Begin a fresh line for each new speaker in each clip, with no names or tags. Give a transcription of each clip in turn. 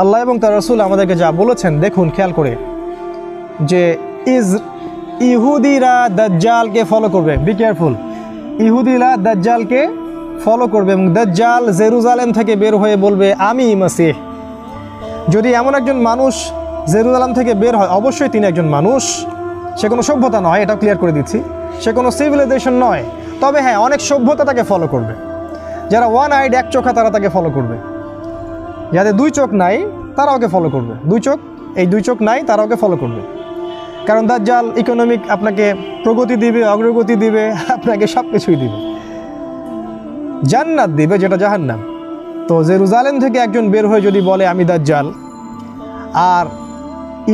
আল্লাহ এবং তার রাসূল আমাদেরকে যা বলেছেন দেখুন খেয়াল করে, যে ইহুদিরা দাজ্জালকে ফলো করবে। বি কেয়ারফুল, ইহুদিরা দাজ্জালকে ফলো করবে এবং দাজ্জাল জেরুজালেম থেকে বের হয়ে বলবে আমি মসিহ। যদি এমন একজন মানুষ জেরুজালেম থেকে বের হয়, অবশ্যই তিনি একজন মানুষ, সে কোনো সভ্যতা নয়, এটাও ক্লিয়ার করে দিচ্ছি, সে কোনো সিভিলাইজেশন নয়। তবে হ্যাঁ, অনেক সভ্যতা তাকে ফলো করবে। যারা ওয়ান আইড, এক চোখা, তারা তাকে ফলো করবে। যাদের দুই চোখ নাই তারা ওকে ফলো করবে। দুই চোখ নাই তারা ওকে ফলো করবে, কারণ দাজ্জাল ইকোনমিক আপনাকে প্রগতি দিবে, অগ্রগতি দিবে, আপনাকে সব কিছুই দিবে, জান্নাত দিবে যেটা জাহান্নাম। তো জেরুজালেম থেকে একজন বের হয়ে যদি বলে আমি দাজ্জাল, আর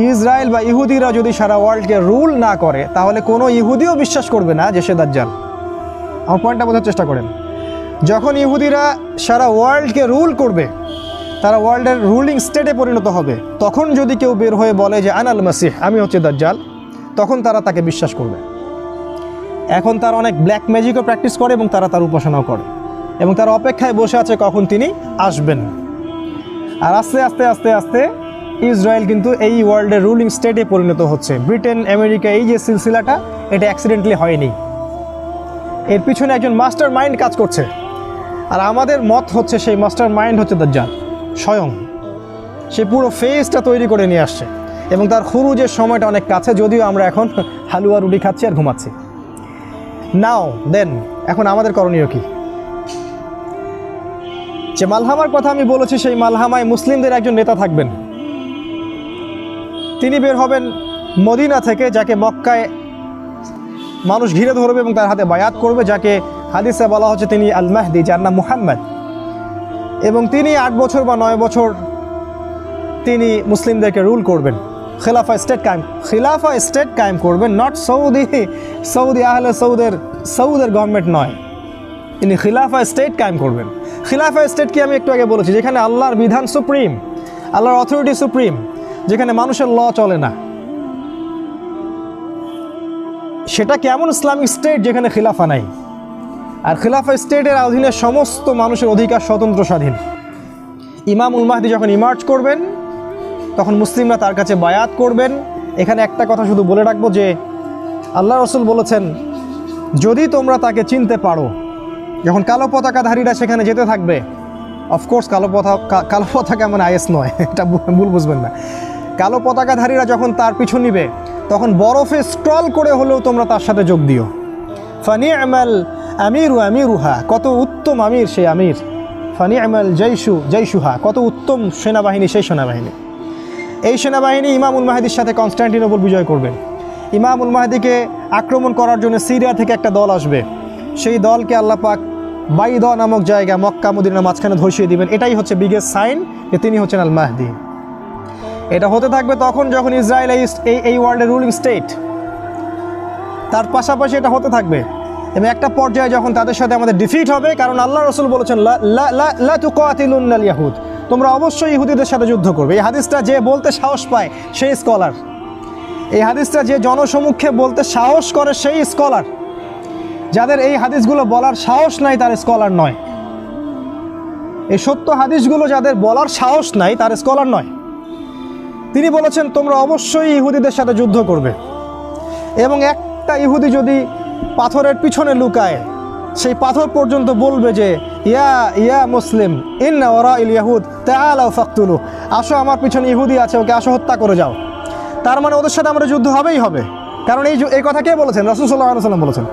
ইসরায়েল বা ইহুদিরা যদি সারা ওয়ার্ল্ডকে রুল না করে, তাহলে কোনো ইহুদিও বিশ্বাস করবে না যে সে দাজ্জাল। আমার পয়েন্টটা বোঝার চেষ্টা করেন। যখন ইহুদিরা সারা ওয়ার্ল্ডকে রুল করবে, তারা ওয়ার্ল্ডের রুলিং স্টেটে পরিণত হবে, তখন যদি কেউ বের হয়ে বলে যে আনাল মাসিহ, আমি হচ্ছে দাজ্জাল, তখন তারা তাকে বিশ্বাস করবে। এখন তারা অনেক ব্ল্যাক ম্যাজিকও প্র্যাকটিস করে এবং তারা তার উপাসনাও করে, এবং তারা অপেক্ষায় বসে আছে কখন তিনি আসবেন। আর আস্তে আস্তে আস্তে আস্তে ইসরায়েল কিন্তু এই ওয়ার্ল্ডের রুলিং স্টেটে পরিণত হচ্ছে। ব্রিটেন, আমেরিকা, এই যে সিলসিলাটা, এটা অ্যাক্সিডেন্টালি হয়নি, এর পিছনে একজন মাস্টার মাইন্ড কাজ করছে। আর আমাদের মত হচ্ছে সেই মাস্টার মাইন্ড হচ্ছে দাজ্জাল স্বয়ং। সে পুরো ফেসটা তৈরি করে নিয়ে আসছে এবং তার খুরুজের সময়টা অনেক কাছে, যদিও আমরা এখন হালুয়া রুটি খাচ্ছি আর ঘুমাচ্ছি। নাও দেন, এখন আমাদের করণীয় কি? যে মালহামার কথা আমি বলেছি, সেই মালহামায় মুসলিমদের একজন নেতা থাকবেন। তিনি বের হবেন মদিনা থেকে, যাকে মক্কায় মানুষ ঘিরে ধরবে এবং তার হাতে বায়াত করবে, যাকে হাদিসে বলা হচ্ছে তিনি আল মাহদি, যার নাম মুহাম্মদ। এবং তিনি 8 বছর বা 9 বছর তিনি মুসলিমদেরকে রুল করবেন, খিলাফা স্টেট কায়েম করবেন। নট সৌদি আহলে সৌদের গভর্নমেন্ট নয়, তিনি খিলাফা স্টেট কায়েম করবেন। খিলাফা স্টেট কি আমি একটু আগে বলেছি, যেখানে আল্লাহর বিধান সুপ্রিম, আল্লাহর অথরিটি সুপ্রিম, যেখানে মানুষের ল চলে না। সেটা কেমন ইসলামিক স্টেট যেখানে খিলাফা নাই? আর খিলাফা স্টেটের অধীনে সমস্ত মানুষের অধিকার স্বতন্ত্র স্বাধীন। ইমামুল মাহদি যখন ইমার্জ করবেন, তখন মুসলিমরা তার কাছে বায়াত করবেন। এখানে একটা কথা শুধু বলে রাখবো যে আল্লাহ রসুল বলেছেন, যদি তোমরা তাকে চিনতে পারো, যখন কালো পতাকাধারীরা সেখানে যেতে থাকবে, অফকোর্স কালো পতাকা মানে আইএস নয়, এটা ভুল বুঝবেন না। কালো পতাকাধারীরা যখন তার পিছু নিবে, তখন বরফে স্ট্রল করে হলেও তোমরা তার সাথে যোগ দিও। ফানি'মাল আমিরুহা, কত উত্তম আমির সেই আমির। ফানি'মাল জাইশুহা, কত উত্তম সেনাবাহিনী সেই সেনাবাহিনী। এই সেনাবাহিনী ইমামুল মাহদির সাথে কনস্টান্টিনোপল বিজয় করবে। ইমামুল মাহদিকে আক্রমণ করার জন্য সিরিয়া থেকে একটা দল আসবে। সেই দলকে আল্লাহ পাক বাইদা নামক জায়গা, মক্কা মদিনার মাঝখানে ধসিয়ে দিবেন। এটাই হচ্ছে বিগেস্ট সাইন যে তিনি হচ্ছেন আল মাহদি। এটা হতে থাকবে তখন যখন ইসরায়েল এই ওয়ার্ল্ডের রুলিং স্টেট, তার পাশাপাশি এটা হতে থাকবে। এবং একটা পর্যায়ে যখন তাদের সাথে আমাদের ডিফিট হবে, কারণ আল্লাহ রসুল বলেছেন লা তুকাতিলুনাল ইয়াহুদ, তোমরা অবশ্যই ইহুদিদের সাথে যুদ্ধ করবে। এই হাদিসটা যে বলতে সাহস পায় সেই স্কলার, এই হাদিসটা যে জনসমক্ষে বলতে সাহস করে সেই স্কলার। যাদের এই হাদিসগুলো বলার সাহস নাই তার স্কলার নয়। এই সত্য হাদিসগুলো যাদের বলার সাহস নাই তার স্কলার নয়। তিনি বলেছেন তোমরা অবশ্যই ইহুদিদের সাথে যুদ্ধ করবে, এবং একটা ইহুদি যদি পাথরের পিছনে লুকায়, সেই পাথর পর্যন্ত বলবে যে ইয়া মুসলিম ইন্না ওয়ারাইল ইয়াহুদ তাআলাউ ফাকতুলু, আসো আমার পিছনে ইহুদি আছে, ওকে আসো হত্যা করে যাও। তার মানে ওদের সাথে আমাদের যুদ্ধ হবেই হবে, কারণ এই কথা কে বলেছেন? রাসূল সাল্লাল্লাহু আলাইহি ওয়াসাল্লাম বলেছেন।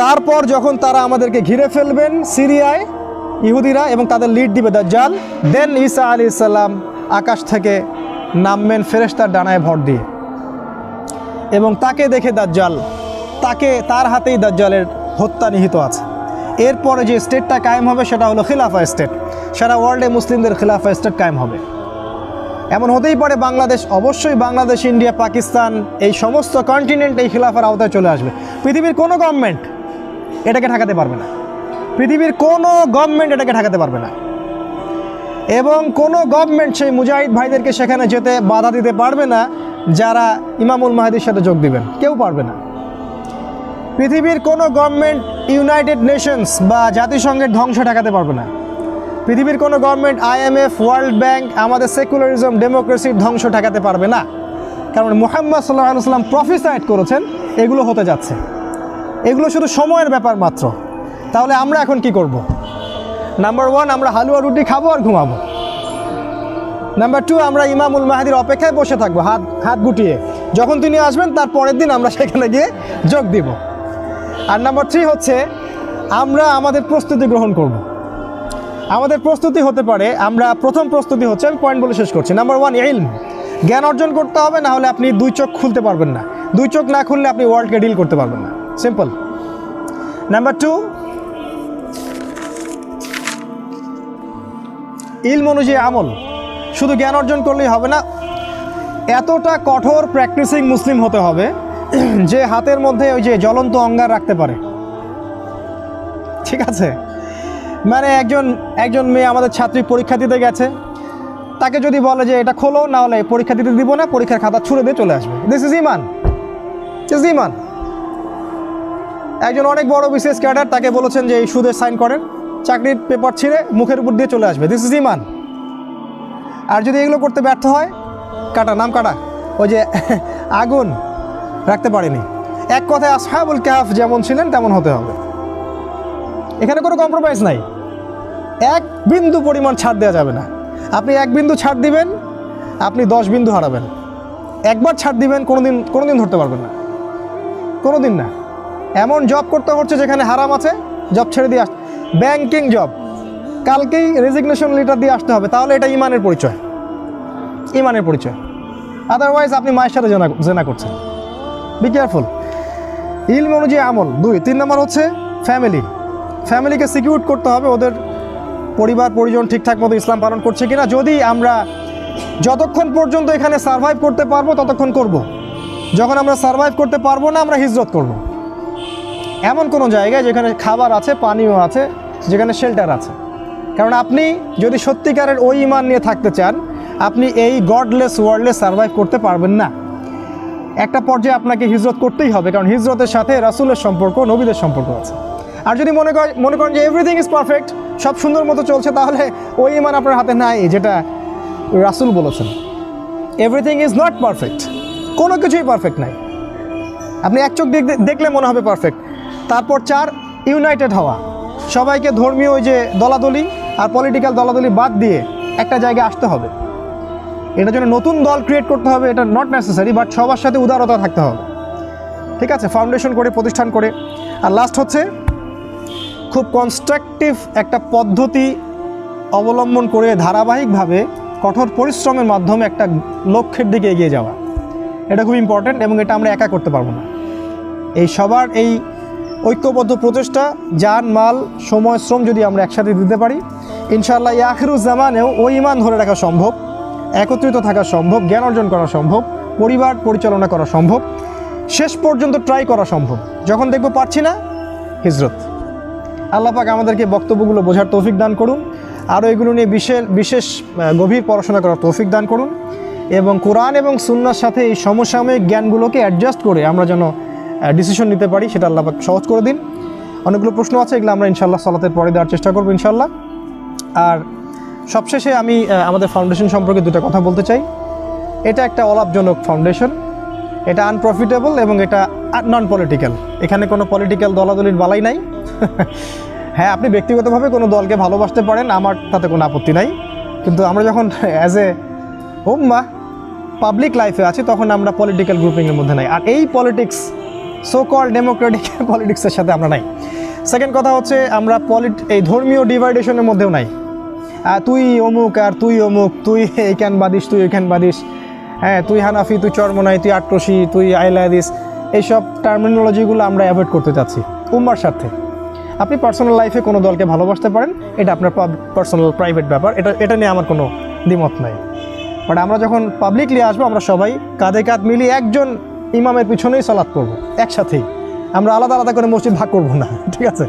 তারপর যখন তারা আমাদেরকে ঘিরে ফেলবেন সিরিয়ায় ইহুদিরা, এবং তাদের লিড দিবে দাজ্জাল, দেন ঈসা আলাইহিস সালাম আকাশ থেকে নামবেন ফেরেশতার ডানায় ভর দিয়ে, এবং তাকে দেখে দাজ্জাল, তার হাতেই দাজ্জালের হত্যা নিহিত আছে। এরপরে যে স্টেটটা কায়েম হবে সেটা হলো খিলাফা স্টেট। সারা ওয়ার্ল্ডে মুসলিমদের খিলাফা স্টেট কায়েম হবে। এমন হতেই পারে বাংলাদেশ, অবশ্যই বাংলাদেশ, ইন্ডিয়া, পাকিস্তান, এই সমস্ত কন্টিনেন্ট এই খিলাফার আওতায় চলে আসবে। পৃথিবীর কোনো গভর্নমেন্ট এটাকে ঠেকাতে পারবে না, পৃথিবীর কোনো গভর্নমেন্ট এটাকে ঠেকাতে পারবে না। এবং কোনো গভর্নমেন্ট সেই মুজাহিদ ভাইদেরকে সেখানে যেতে বাধা দিতে পারবে না যারা ইমামুল মাহদির সাথে যোগ দিবেন, কেউ পারবে না। পৃথিবীর কোনো গভর্নমেন্ট ইউনাইটেড নেশনস বা জাতিসংঘের ধ্বংস ঠেকাতে পারবে না। পৃথিবীর কোনো গভর্নমেন্ট, IMF, ওয়ার্ল্ড ব্যাংক আমাদের সেকুলারিজম, ডেমোক্রেসির ধ্বংস ঠেকাতে পারবে না, কারণ মুহাম্মদ সাল্লাল্লাহু আলাইহি ওয়াসাল্লাম প্রফেসাইড করেছেন এগুলো হতে যাচ্ছে। এগুলো শুধু সময়ের ব্যাপার মাত্র। তাহলে আমরা এখন কি করব? নাম্বার 1, আমরা হালুয়া রুটি খাবো আর ঘুমাবো। নাম্বার 2, আমরা ইমামুল মাহদির অপেক্ষায় বসে থাকবো হাত গুটিয়ে, যখন তিনি আসবেন তার পরের দিন আমরা সেখানে গিয়ে যোগ দিব। আর নাম্বার 3 হচ্ছে আমরা আমাদের প্রস্তুতি গ্রহণ করব। আমাদের প্রস্তুতি হতে পারে, আমরা প্রথম প্রস্তুতি হচ্ছে, আমি পয়েন্ট বলে শেষ করছি। নাম্বার 1, ইলম, জ্ঞান অর্জন করতে হবে, না হলে আপনি 2 চোখ খুলতে পারবেন না। 2 চোখ না খুললে আপনি ওয়ার্ল্ডকে ডিল করতে পারবেন না, সিম্পল। নাম্বার 2, ইলম অনুযায়ী আমল। শুধু জ্ঞান অর্জন করলেই হবে না, এতটা কঠোর প্র্যাকটিসিং মুসলিম হতে হবে যে হাতের মধ্যে ওই যে জ্বলন্ত অঙ্গার রাখতে পারে। ঠিক আছে, মানে একজন মেয়ে আমাদের ছাত্রী পরীক্ষা দিতে গেছে, তাকে যদি বলে যে এটা খোলো, না হলে পরীক্ষা দিতে দিব না, পরীক্ষার খাতা ছুঁড়ে দিয়ে চলে আসবে। দিস ইজ ইমান, দিস ইমান। একজন অনেক বড় বিসিএস ক্যাডার, তাকে বলেছেন যে এই সুদে সাইন করেন, চাকরির পেপার ছিঁড়ে মুখের উপর দিয়ে চলে আসবে। দিস ইজ ইমান। আর যদি এগুলো করতে ব্যর্থ হয়, নাম কাটা, ওই যে আগুন রাখতে পারেনি। এক কথায় আসহাবুল কাহফ যেমন ছিলেন তেমন হতে হবে। এখানে কোনো কম্প্রোমাইজ নাই, এক বিন্দু পরিমাণ ছাড় দেওয়া যাবে না। আপনি 1 বিন্দু ছাড় দিবেন, আপনি 10 বিন্দু হারাবেন। একবার ছাড় দিবেন, কোনোদিন ধরতে পারবেন না, কোনোদিন না। এমন জব করতে হচ্ছে যেখানে হারাম আছে, জব ছেড়ে দিয়ে ব্যাংকিং জব, কালকেই রেজিগনেশন লেটার দিয়ে আসতে হবে, তাহলে এটা ইমানের পরিচয়, ইমানের পরিচয়। আদারওয়াইজ আপনি মায়ের সাথে জেনা করছেন। Be careful. ইলম অনুযায়ী আমল 2। 3 নম্বর হচ্ছে ফ্যামিলিকে সিকিউর করতে হবে, ওদের পরিবার পরিজন ঠিকঠাক মতো ইসলাম পালন করছে কিনা। যদি আমরা যতক্ষণ পর্যন্ত এখানে সারভাইভ করতে পারবো ততক্ষণ করব। যখন আমরা সারভাইভ করতে পারবো না, আমরা হিজরত করব এমন কোনো জায়গায় যেখানে খাবার আছে, পানিও আছে, যেখানে শেল্টার আছে। কারণ আপনি যদি সত্যিকারের ওই ইমান নিয়ে থাকতে চান, আপনি এই গডলেস ওয়ার্ল্ডে সারভাইভ করতে পারবেন না। একটা পর্যায়ে আপনাকে হিজরত করতেই হবে, কারণ হিজরতের সাথে রাসূলের সম্পর্ক, নবীদের সম্পর্ক আছে। আর যদি মনে করেন যে এভরিথিং ইজ পারফেক্ট, সব সুন্দর মতো চলছে, তাহলে ওই ইমান আপনার হাতে নাই যেটা রাসূল বলেছেন। এভরিথিং ইজ নট পারফেক্ট, কোনো কিছুই পারফেক্ট নাই। আপনি এক চোখ দেখলে মনে হবে পারফেক্ট। তারপর 4, ইউনাইটেড হওয়া। সবাইকে ধর্মীয় ওই যে দলাদলি আর পলিটিক্যাল দলাদলি বাদ দিয়ে একটা জায়গায় আসতে হবে। এটার জন্য নতুন দল ক্রিয়েট করতে হবে, এটা নট নেসেসারি, বাট সবার সাথে উদারতা থাকতে হবে। ঠিক আছে, ফাউন্ডেশন করে, প্রতিষ্ঠান করে। আর লাস্ট হচ্ছে খুব কনস্ট্রাকটিভ একটা পদ্ধতি অবলম্বন করে ধারাবাহিকভাবে কঠোর পরিশ্রমের মাধ্যমে একটা লক্ষ্যের দিকে এগিয়ে যাওয়া। এটা খুব ইম্পর্ট্যান্ট, এবং এটা আমরা একা করতে পারবো না। এই সবার এই ঐক্যবদ্ধ প্রচেষ্টা, জান, মাল, সময়, শ্রম যদি আমরা একসাথে দিতে পারি, ইনশাআল্লাহ আখিরুজ জামানেও ওই ইমান ধরে রাখা সম্ভব, একত্রিত থাকা সম্ভব, জ্ঞান অর্জন করা সম্ভব, পরিবার পরিচালনা করা সম্ভব, শেষ পর্যন্ত ট্রাই করা সম্ভব। যখন দেখবো পারছি না, হিজরত। আল্লাহ পাক আমাদেরকে বক্তব্যগুলো বোঝার তৌফিক দান করুন, আরও এগুলো নিয়ে বিশেষ গভীর পড়াশোনা করার তৌফিক দান করুন, এবং কোরআন এবং সুন্নাহর সাথে এই সমসাময়িক জ্ঞানগুলোকে অ্যাডজাস্ট করে আমরা যেন ডিসিশন নিতে পারি, সেটা আল্লাহ পাক সহজ করে দিন। অনেকগুলো প্রশ্ন আছে, এগুলো আমরা ইনশাআল্লাহ সালাতের পরে দেওয়ার চেষ্টা করবো ইনশাআল্লাহ। আর সবশেষে আমি আমাদের ফাউন্ডেশন সম্পর্কে 2টা কথা বলতে চাই। এটা একটা অলাভজনক ফাউন্ডেশন, এটা আনপ্রফিটেবল, এবং এটা নন পলিটিক্যাল। এখানে কোনো পলিটিক্যাল দলাদলির বালাই নাই। হ্যাঁ, আপনি ব্যক্তিগতভাবে কোনো দলকে ভালোবাসতে পারেন, আমার তাতে কোনো আপত্তি নাই, কিন্তু আমরা যখন অ্যাজ এ উম্মাহ পাবলিক লাইফে আছি, তখন আমরা পলিটিক্যাল গ্রুপিংয়ের মধ্যে নাই। আর এই পলিটিক্স, সো কল ডেমোক্রেটিক পলিটিক্সের সাথে আমরা নাই। সেকেন্ড কথা হচ্ছে আমরা এই ধর্মীয় ডিভাইডেশনের মধ্যেও নাই। তুই অমুক আর তুই অমুক, তুই এইখান বাদিস, তুই ওইখান বাদিস, হ্যাঁ, তুই হানাফি, তুই চরমনাই, তুই আটরশি, তুই আইলাদিস, এইসব টার্মিনোলজিগুলো আমরা অ্যাভয়েড করতে চাচ্ছি উম্মার স্বার্থে। আপনি পার্সোনাল লাইফে কোনো দলকে ভালোবাসতে পারেন, এটা আপনার পার্সোনাল প্রাইভেট ব্যাপার, এটা নিয়ে আমার কোনো দ্বিমত নাই। বাট আমরা যখন পাবলিকলি আসবো, আমরা সবাই কাঁধে কাঁধ মিলিয়ে একজন ইমামের পিছনেই সালাত করবো একসাথেই। আমরা আলাদা আলাদা করে মসজিদ ভাগ করবো না, ঠিক আছে?